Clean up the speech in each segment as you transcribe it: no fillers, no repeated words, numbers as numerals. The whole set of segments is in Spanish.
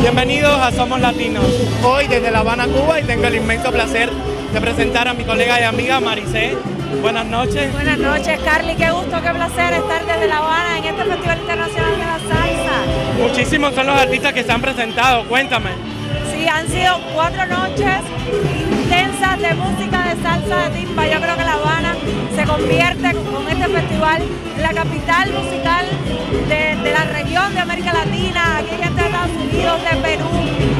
Bienvenidos a Somos Latinos. Hoy desde La Habana, Cuba, y tengo el inmenso placer de presentar a mi colega y amiga Maricé. Buenas noches. Buenas noches, Carly. Qué gusto, qué placer estar desde La Habana en este Festival Internacional de la Salsa. Muchísimos son los artistas que se han presentado. Cuéntame. Sí, han sido 4 noches intensas de música de salsa de timba. Yo creo que La Habana se convierte con este festival en la capital musical de la región de América Latina. Aquí hay gente de Estados Unidos, de Perú,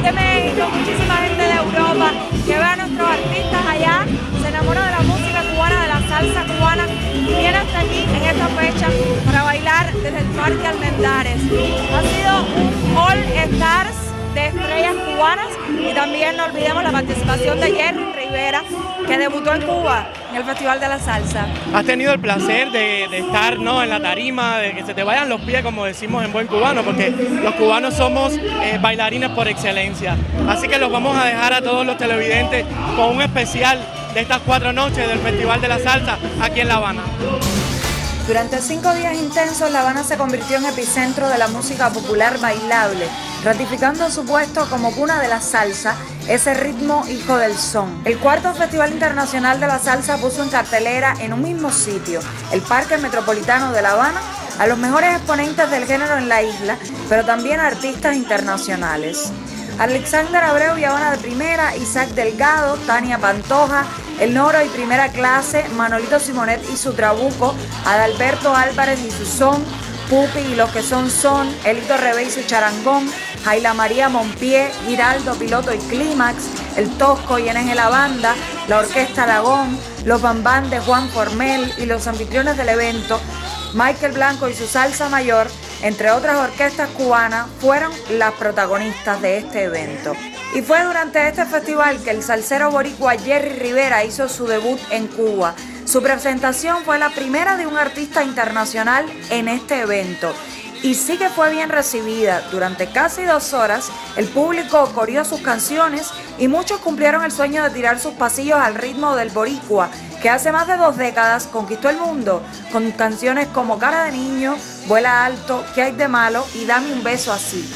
de México, muchísima gente de Europa que ve a nuestros artistas allá, se enamora de la música cubana, de la salsa cubana y viene hasta aquí en esta fecha para bailar desde el Parque Almendares. Ha sido un All Stars de estrellas cubanas y también no olvidemos la participación de Jerry Rivera, que debutó en Cuba en el Festival de la Salsa. ¿Has tenido el placer de estar, ¿no?, en la tarima, de que se te vayan los pies, como decimos en buen cubano? Porque los cubanos somos bailarines por excelencia. Así que los vamos a dejar a todos los televidentes con un especial de estas 4 noches del Festival de la Salsa aquí en La Habana. Durante 5 días intensos, La Habana se convirtió en epicentro de la música popular bailable, ratificando su puesto como cuna de la salsa, ese ritmo hijo del son. El 4º Festival Internacional de la Salsa puso en cartelera en un mismo sitio, el Parque Metropolitano de La Habana, a los mejores exponentes del género en la isla, pero también a artistas internacionales. Alexander Abreu y Habana de Primera, Isaac Delgado, Tania Pantoja, El Noro y Primera Clase, Manolito Simonet y su Trabuco, Adalberto Álvarez y su son, Pupi y los que son, Elito Rebé y su charangón, Jaila María Monpié, Giraldo Piloto y Clímax, El Tosco y Enes de la Banda, la Orquesta Lagón, los Bambán de Juan Formel y los anfitriones del evento, Michael Blanco y su Salsa Mayor, entre otras orquestas cubanas, fueron las protagonistas de este evento. Y fue durante este festival que el salsero boricua Jerry Rivera hizo su debut en Cuba. Su presentación fue la primera de un artista internacional en este evento. Y sí que fue bien recibida. Durante casi 2 horas, el público coreó sus canciones y muchos cumplieron el sueño de tirar sus pasillos al ritmo del boricua, que hace más de 2 décadas conquistó el mundo con canciones como Cara de Niño, Vuela Alto, ¿Qué hay de malo? Y Dame un beso así.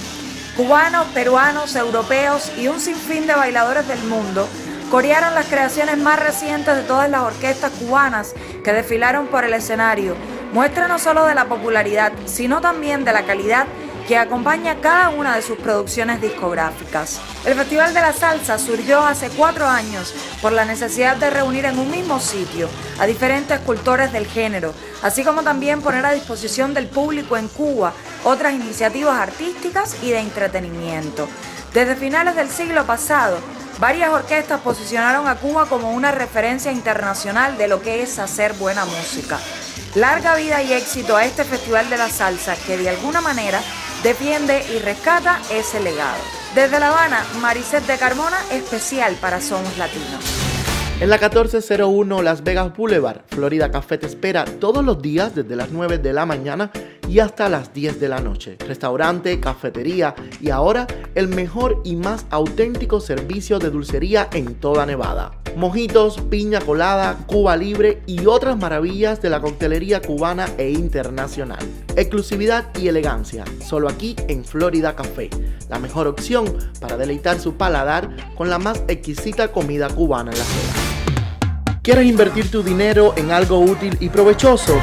Cubanos, peruanos, europeos y un sinfín de bailadores del mundo corearon las creaciones más recientes de todas las orquestas cubanas que desfilaron por el escenario. Muestra no solo de la popularidad, sino también de la calidad que acompaña cada una de sus producciones discográficas. El Festival de la Salsa surgió hace 4 años por la necesidad de reunir en un mismo sitio a diferentes cultores del género, así como también poner a disposición del público en Cuba otras iniciativas artísticas y de entretenimiento. Desde finales del siglo pasado, varias orquestas posicionaron a Cuba como una referencia internacional de lo que es hacer buena música. Larga vida y éxito a este Festival de la Salsa que de alguna manera defiende y rescata ese legado. Desde La Habana, Maricet de Carmona, especial para Somos Latinos. En la 1401 Las Vegas Boulevard, Florida Café te espera todos los días desde las 9 de la mañana y hasta las 10 de la noche. Restaurante, cafetería y ahora el mejor y más auténtico servicio de dulcería en toda Nevada. Mojitos, piña colada, Cuba Libre y otras maravillas de la coctelería cubana e internacional. Exclusividad y elegancia, solo aquí en Florida Café. La mejor opción para deleitar su paladar con la más exquisita comida cubana en la ciudad. ¿Quieres invertir tu dinero en algo útil y provechoso?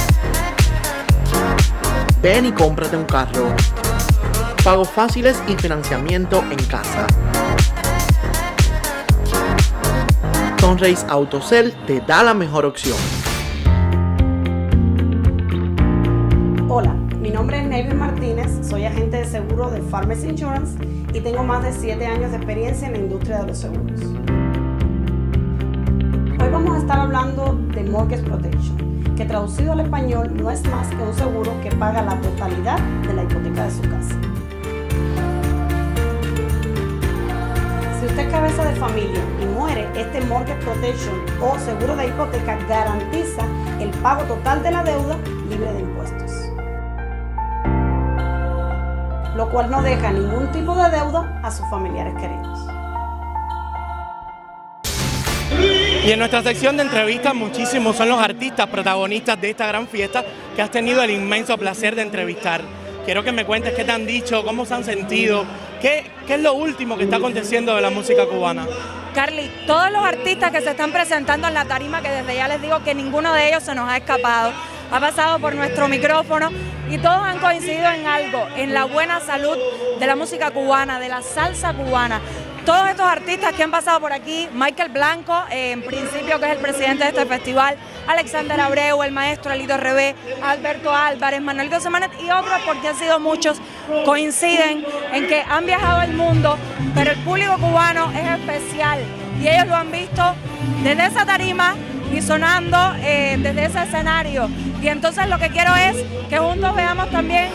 Ven y cómprate un carro. Pagos fáciles y financiamiento en casa. Sunrise Autocel te da la mejor opción. Hola, mi nombre es Nelly Martínez, soy agente de seguros de Farmers Insurance y tengo más de 7 años de experiencia en la industria de los seguros. Hoy vamos a estar hablando de Mortgage Protection, que traducido al español no es más que un seguro que paga la totalidad de la hipoteca de su casa. Si usted es cabeza de familia y muere, este Mortgage Protection o seguro de hipoteca garantiza el pago total de la deuda libre de impuestos, lo cual no deja ningún tipo de deuda a sus familiares queridos. Y en nuestra sección de entrevistas, muchísimos son los artistas protagonistas de esta gran fiesta que has tenido el inmenso placer de entrevistar. quiero que me cuentes qué te han dicho, cómo se han sentido, qué es lo último que está aconteciendo de la música cubana. Carly, todos los artistas que se están presentando en la tarima, que desde ya les digo que ninguno de ellos se nos ha escapado, ha pasado por nuestro micrófono y todos han coincidido en algo, en la buena salud de la música cubana, de la salsa cubana. Todos estos artistas que han pasado por aquí, Michael Blanco, en principio, que es el presidente de este festival, Alexander Abreu, el maestro Alito Rebé, Alberto Álvarez, Manuelito Semanet y otros, porque han sido muchos, coinciden en que han viajado el mundo, pero el público cubano es especial y ellos lo han visto desde esa tarima y sonando desde ese escenario. Y entonces lo que quiero es que juntos veamos también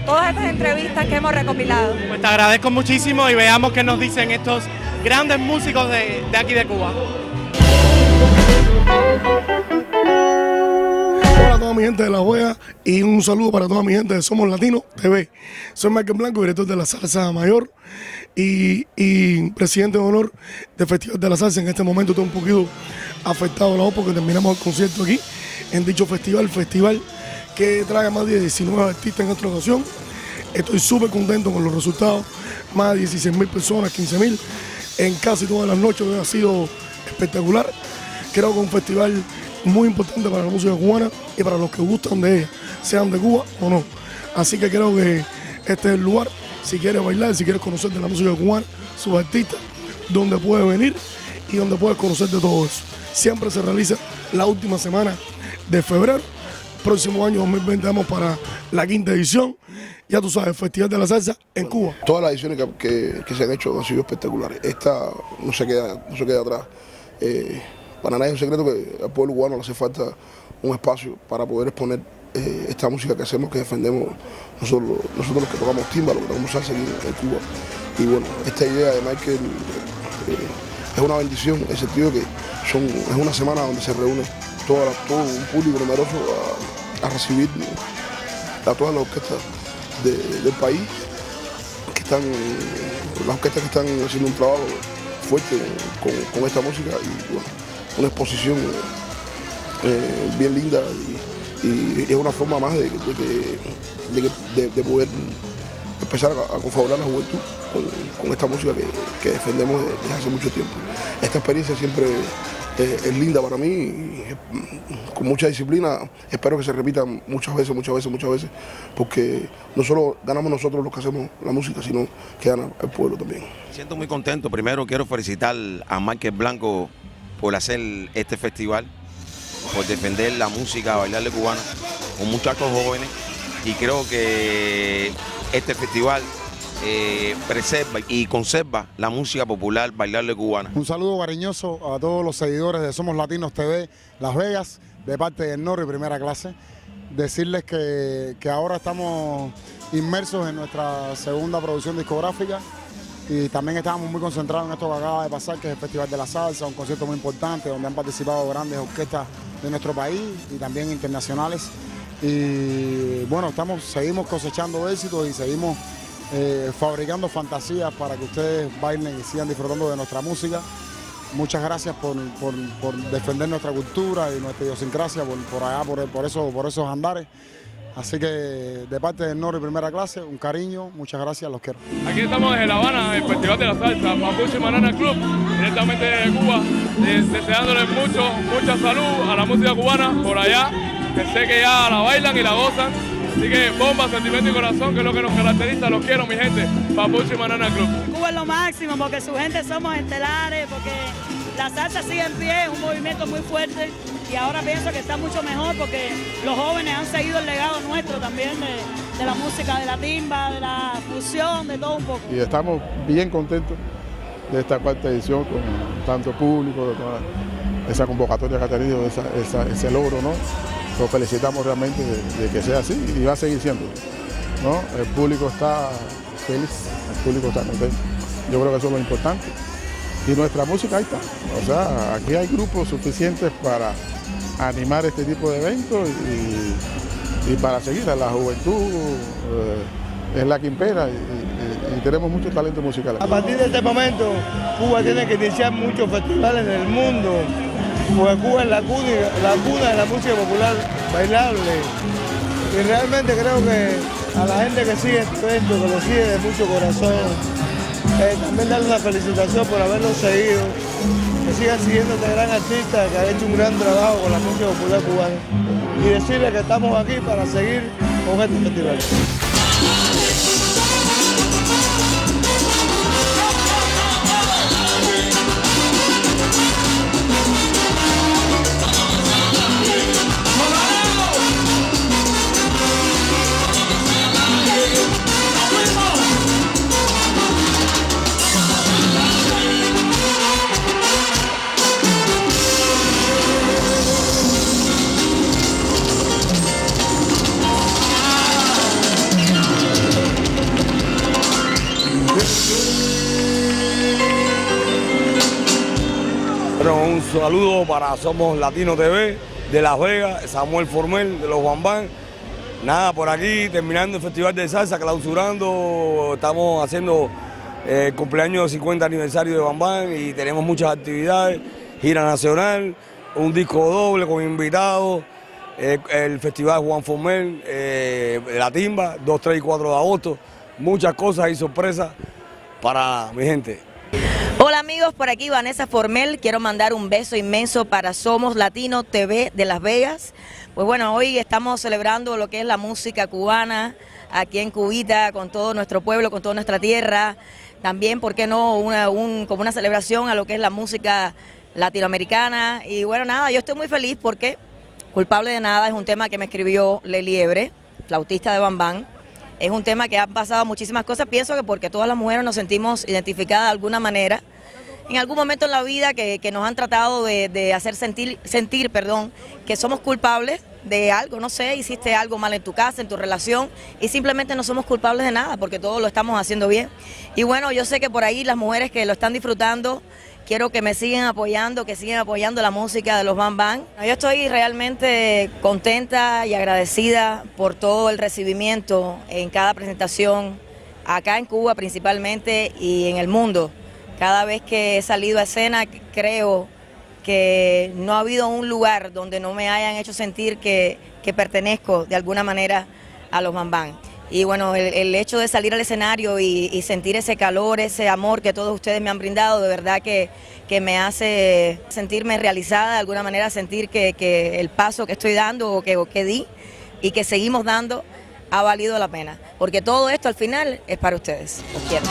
todas estas entrevistas que hemos recopilado. Pues te agradezco muchísimo y veamos qué nos dicen estos grandes músicos de aquí de Cuba. Hola a toda mi gente de La Vega y un saludo para toda mi gente de Somos Latinos TV. Soy Michael Blanco, director de la Salsa Mayor y presidente de honor del Festival de la Salsa. En este momento estoy un poquito afectado la voz porque terminamos el concierto aquí en dicho festival que trae más de 19 artistas en esta ocasión. Estoy súper contento con los resultados, más de 16.000 personas, 15.000 en casi todas las noches. Ha sido espectacular. Creo que es un festival muy importante para la música cubana y para los que gustan de ella, sean de Cuba o no. Así que creo que este es el lugar, si quieres bailar, si quieres conocer de la música cubana, sus artistas, donde puedes venir y donde puedes conocer de todo eso. Siempre se realiza la última semana de febrero. Próximo año 2020 vamos para la 5ª edición. Ya tú sabes, el Festival de la Salsa en Cuba. Todas las ediciones que se han hecho han sido espectaculares. Esta no se queda atrás. Para nadie es un secreto que al pueblo cubano le hace falta un espacio para poder exponer esta música que hacemos, que defendemos nosotros los que tocamos timba, los que tocamos salsa aquí en Cuba. Y bueno, esta idea de Michael es una bendición, en el sentido que es una semana donde se reúne todo un público numeroso a recibir a todas las orquestas del país, las orquestas que están haciendo un trabajo fuerte con esta música, y bueno, una exposición bien linda y es una forma más de poder empezar a configurar la juventud con esta música que defendemos desde hace mucho tiempo. Esta experiencia siempre es linda para mí y con mucha disciplina. Espero que se repita muchas veces, porque no solo ganamos nosotros los que hacemos la música, sino que gana el pueblo también. Me siento muy contento. Primero quiero felicitar a Michael Blanco por hacer este festival, por defender la música bailarle cubana con muchachos jóvenes, y creo que este festival preserva y conserva la música popular bailarle cubana. Un saludo cariñoso a todos los seguidores de Somos Latinos TV Las Vegas, de parte de Norri Primera Clase. Decirles que ahora estamos inmersos en nuestra segunda producción discográfica y también estamos muy concentrados en esto que acaba de pasar, que es el Festival de la Salsa, un concierto muy importante donde han participado grandes orquestas de nuestro país y también internacionales. Y bueno, seguimos cosechando éxitos y seguimos fabricando fantasías para que ustedes bailen y sigan disfrutando de nuestra música. Muchas gracias por defender nuestra cultura y nuestra idiosincrasia por esos andares. Así que de parte de Norri Primera Clase, un cariño, muchas gracias, los quiero. Aquí estamos desde La Habana, el Festival de la Salsa, Mapuche Banana Club, directamente desde Cuba, deseándoles mucha salud a la música cubana por allá, que sé que ya la bailan y la gozan. Así que bomba, sentimiento y corazón, que es lo que nos caracteriza. Los quiero, mi gente. Mapuche Banana Club. Cuba es lo máximo, porque su gente somos estelares, porque la salsa sigue en pie, es un movimiento muy fuerte. Y ahora pienso que está mucho mejor porque los jóvenes han seguido el legado nuestro también de la música, de la timba, de la fusión, de todo un poco. Y estamos bien contentos de esta 4ª edición con tanto público, de toda esa convocatoria que ha tenido, ese logro, ¿no? Lo felicitamos realmente de que sea así y va a seguir siendo, ¿no? El público está feliz, el público está contento. Yo creo que eso es lo importante. Y nuestra música ahí está. O sea, aquí hay grupos suficientes para animar este tipo de eventos y para seguir a la juventud. Es la que impera y tenemos mucho talento musical aquí. A partir de este momento, Cuba tiene que iniciar muchos festivales en el mundo, porque Cuba es la cuna de la música popular bailable. Y realmente creo que a la gente que sigue este evento, que lo sigue de mucho corazón. También darle una felicitación por haberlo seguido, que sigan siguiendo a este gran artista que ha hecho un gran trabajo con la música popular cubana. Y decirle que estamos aquí para seguir con este festival. Bueno, un saludo para Somos Latino TV de Las Vegas, Samuel Formel de los Bambán. Nada, por aquí terminando el Festival de Salsa, clausurando, estamos haciendo el cumpleaños 50 aniversario de Bambán y tenemos muchas actividades, gira nacional, un disco doble con invitados, el Festival Juan Formel, La Timba, 2, 3 y 4 de agosto, muchas cosas y sorpresas para mi gente. Hola amigos, por aquí Vanessa Formel, quiero mandar un beso inmenso para Somos Latino TV de Las Vegas. Pues bueno, hoy estamos celebrando lo que es la música cubana aquí en Cubita, con todo nuestro pueblo, con toda nuestra tierra. También, ¿por qué no?, como una celebración a lo que es la música latinoamericana. Y bueno, nada, yo estoy muy feliz porque Culpable de Nada es un tema que me escribió Le Liebre, flautista de Bambán. Es un tema que ha pasado muchísimas cosas, pienso que porque todas las mujeres nos sentimos identificadas de alguna manera, en algún momento en la vida que nos han tratado de hacer sentir, que somos culpables de algo, no sé, hiciste algo mal en tu casa, en tu relación, y simplemente no somos culpables de nada, porque todo lo estamos haciendo bien. Y bueno, yo sé que por ahí las mujeres que lo están disfrutando, quiero que me sigan apoyando, que sigan apoyando la música de los Bambán. Yo estoy realmente contenta y agradecida por todo el recibimiento en cada presentación, acá en Cuba principalmente y en el mundo. Cada vez que he salido a escena creo que no ha habido un lugar donde no me hayan hecho sentir que pertenezco de alguna manera a los Bambán. Y bueno, el hecho de salir al escenario y sentir ese calor, ese amor que todos ustedes me han brindado, de verdad que me hace sentirme realizada, de alguna manera sentir que el paso que estoy dando o que di y que seguimos dando ha valido la pena. Porque todo esto al final es para ustedes. Los quiero.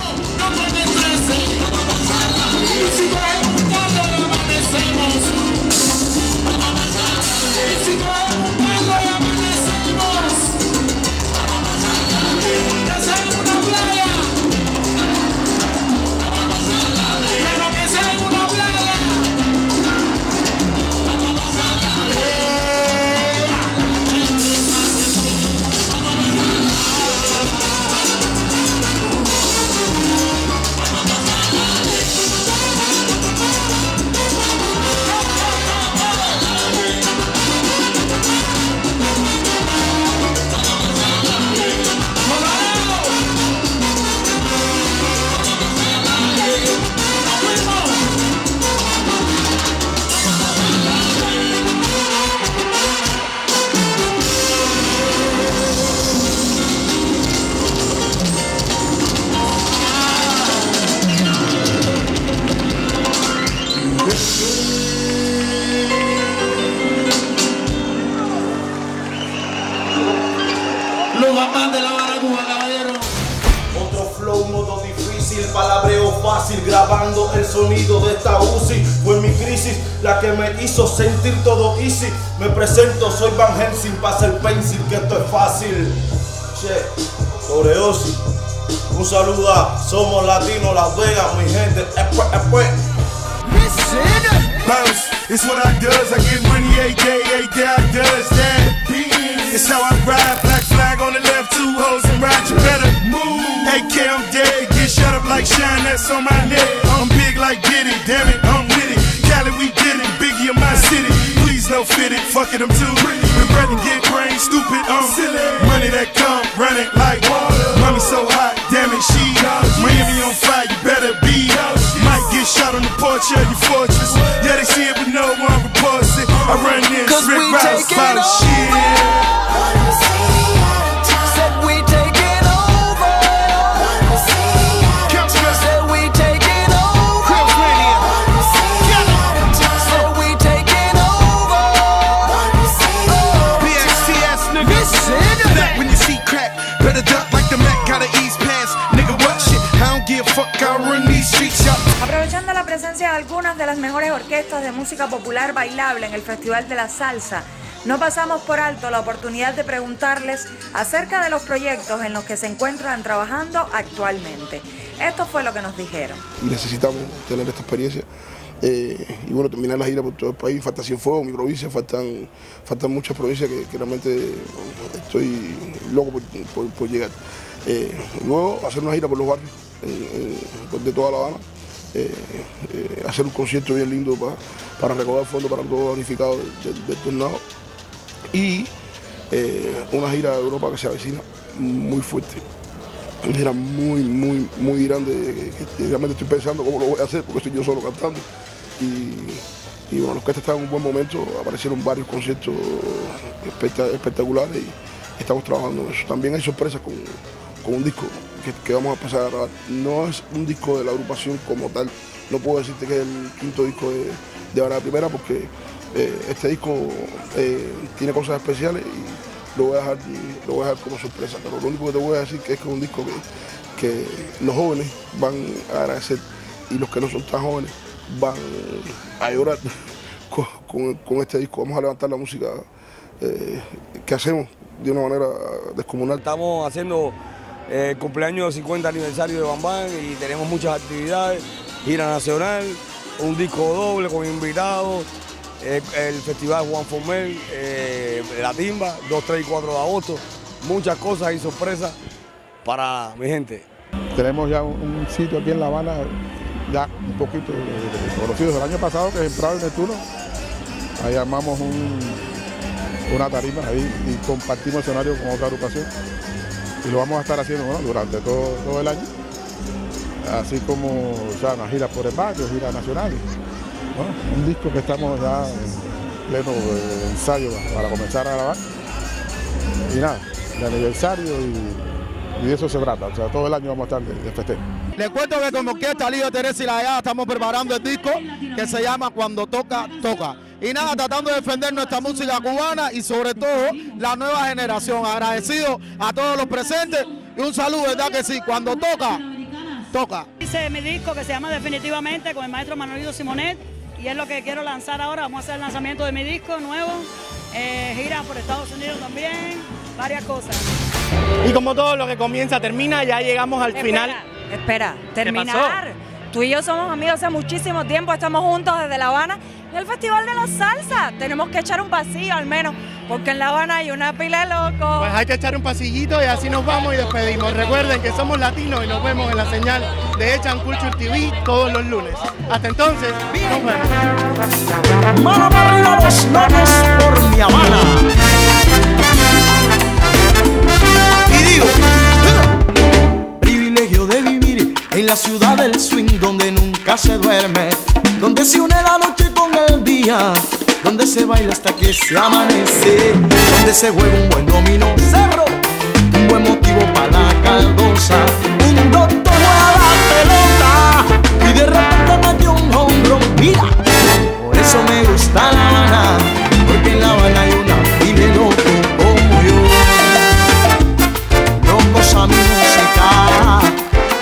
Palabreo fácil, grabando el sonido de esta Uzi. Fue mi crisis la que me hizo sentir todo easy. Me presento, soy Van Helsing, pasa el pencil que esto es fácil. Che, sobre Osi. Un saludo a Somos Latino Las Vegas, mi gente. Bounce, it's what I does. I get money every day I does that. It's how I ride, black flag on the left, 2 hoes and ride, you better move. AK, I'm dead, get shut up like Shine, that's on my neck. I'm big like Diddy, damn it, I'm with it. Cali, we did it, Biggie in my city. Please don't fit it, fuck it, I'm too regret to get brain stupid, silly. Money that come, run it like water. Mommy so hot, damn it, she Miami on fire, you better be. Might get shot on the porch of your fortress. Yeah, they see it, but no one reports it. I run this, Rick Rouse, about shit. Said we take it fuck out, run these streets, y'all. Aprovechando la presencia de algunas de las mejores orquestas de música popular bailable en el Festival de la Salsa, no pasamos por alto la oportunidad de preguntarles acerca de los proyectos en los que se encuentran trabajando actualmente. Esto fue lo que nos dijeron. Necesitamos tener esta experiencia y bueno, terminar la gira por todo el país. Falta Cienfuegos, mi provincia, faltan muchas provincias que realmente estoy loco por llegar. Luego hacer una gira por los barrios de toda La Habana, hacer un concierto bien lindo para recaudar fondos para todo damnificado del tornado y una gira de Europa que se avecina muy fuerte. Una gira muy grande que realmente estoy pensando cómo lo voy a hacer porque estoy yo solo cantando y bueno, los que están en un buen momento, aparecieron varios conciertos espectaculares y estamos trabajando en eso. También hay sorpresas con un disco que vamos a empezar a grabar. No es un disco de la agrupación como tal, no puedo decirte que es el quinto disco de Banana Primera porque este disco tiene cosas especiales y lo voy a dejar como sorpresa, pero lo único que te voy a decir que es que es un disco que los jóvenes van a agradecer y los que no son tan jóvenes van a llorar con este disco. Vamos a levantar la música que hacemos de una manera descomunal. Estamos haciendo el cumpleaños 50 aniversario de Bam Bam y tenemos muchas actividades, gira nacional, un disco doble con invitados, el festival Juan Formel, La Timba, 2, 3 y 4 de agosto, muchas cosas y sorpresas para mi gente. Tenemos ya un sitio aquí en La Habana, ya un poquito conocido del año pasado, que es en Prado y Neptuno. Ahí armamos una tarima ahí y compartimos escenario con otra agrupación. Y lo vamos a estar haciendo durante todo el año, así como una gira por el barrio, gira nacional. Bueno, un disco que estamos ya en pleno ensayo para comenzar a grabar. Y nada, de aniversario y de eso se trata. O sea, todo el año vamos a estar de festejo. Les cuento que como Orquesta Lío Teresa y La Gallada estamos preparando el disco que se llama Cuando Toca, Toca. Y nada, tratando de defender nuestra música cubana y sobre todo la nueva generación. Agradecido a todos los presentes y un saludo, ¿verdad que sí? Cuando toca, toca. Hice mi disco que se llama Definitivamente con el maestro Manolito Simonet y es lo que quiero lanzar ahora. Vamos a hacer el lanzamiento de mi disco nuevo, gira por Estados Unidos también, varias cosas. Y como todo lo que comienza termina, ya llegamos al final. Espera, terminar. Tú y yo somos amigos hace muchísimo tiempo, estamos juntos desde La Habana. Y el Festival de la Salsa, tenemos que echar un pasillo al menos, porque en La Habana hay una pila de locos. Pues hay que echar un pasillito y así nos vamos y despedimos. Recuerden que somos latinos y nos vemos en la señal de Echan Culture TV todos los lunes. Hasta entonces, nos vemos. Mano para arriba los locos por mi Habana. Y digo, privilegio de vivir en la ciudad del swing donde nunca se duerme, donde se une la noche con el día, donde se baila hasta que se amanece, donde se juega un buen dominó cerro, un buen motivo para la caldosa, un doctor juega la pelota y de repente metió un home run. Mira, por eso me gusta La Habana, porque en La Habana hay una pile loco como yo. Locos a mi música,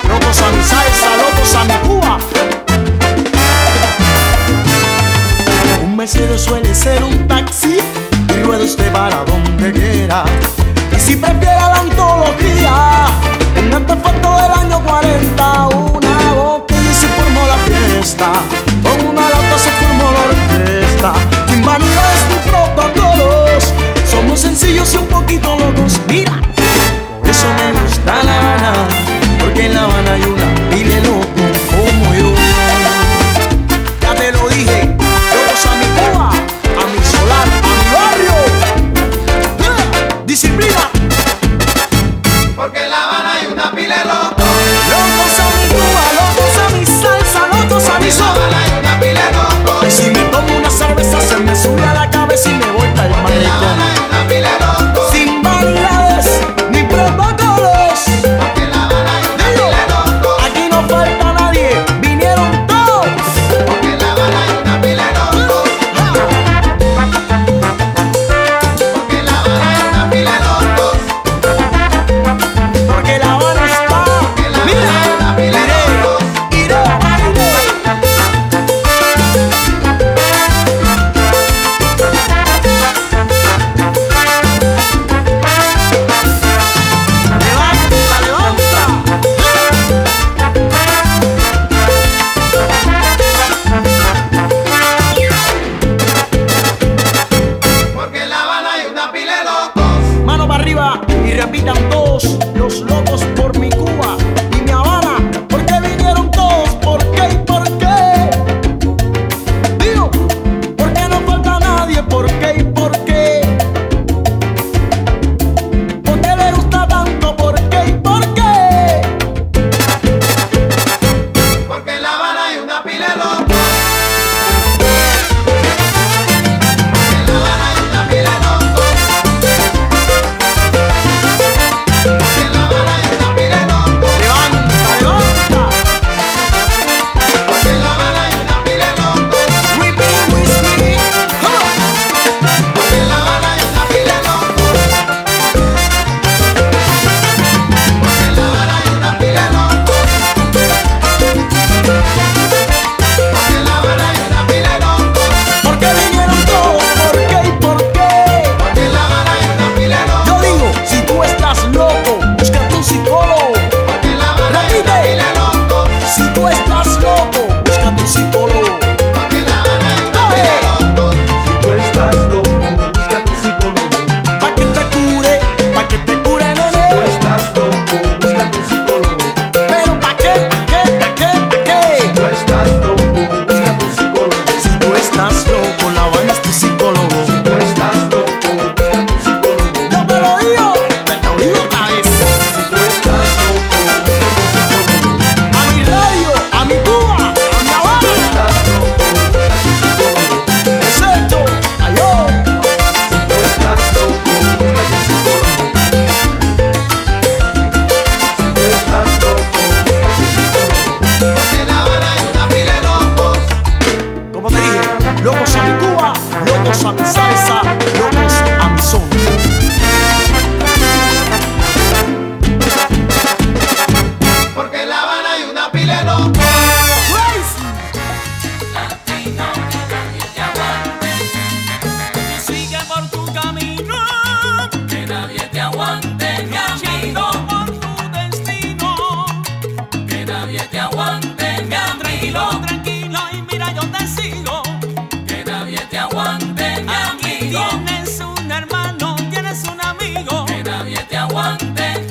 locos a mi salsa, locos a mi Cuba. Un mesero suele ser un taxi y rueda usted para donde quiera. Y si prefiere la antología, un artefacto del año 40, una boca y se formó la fiesta, con una lata se formó la orquesta. Sin vanidades ni protocolos, somos sencillos y un poquito locos. Mira, por eso me gusta La Habana, porque en La Habana hay una pile loco como yo. Ya te lo dije, locos a mi Cuba, a mi solar, a mi barrio. Disciplina, porque en La Habana hay una pile loco. Locos a mi Cuba, locos a mi salsa, locos a mi solar. En La Habana hay una pile loco. Y si me tomo una cerveza se me sube a la cabeza y me voy para el malecón. En La Habana hay una pile loco. Sin vanidades ni protocolos, porque en La Habana hay una pile loco. adelante.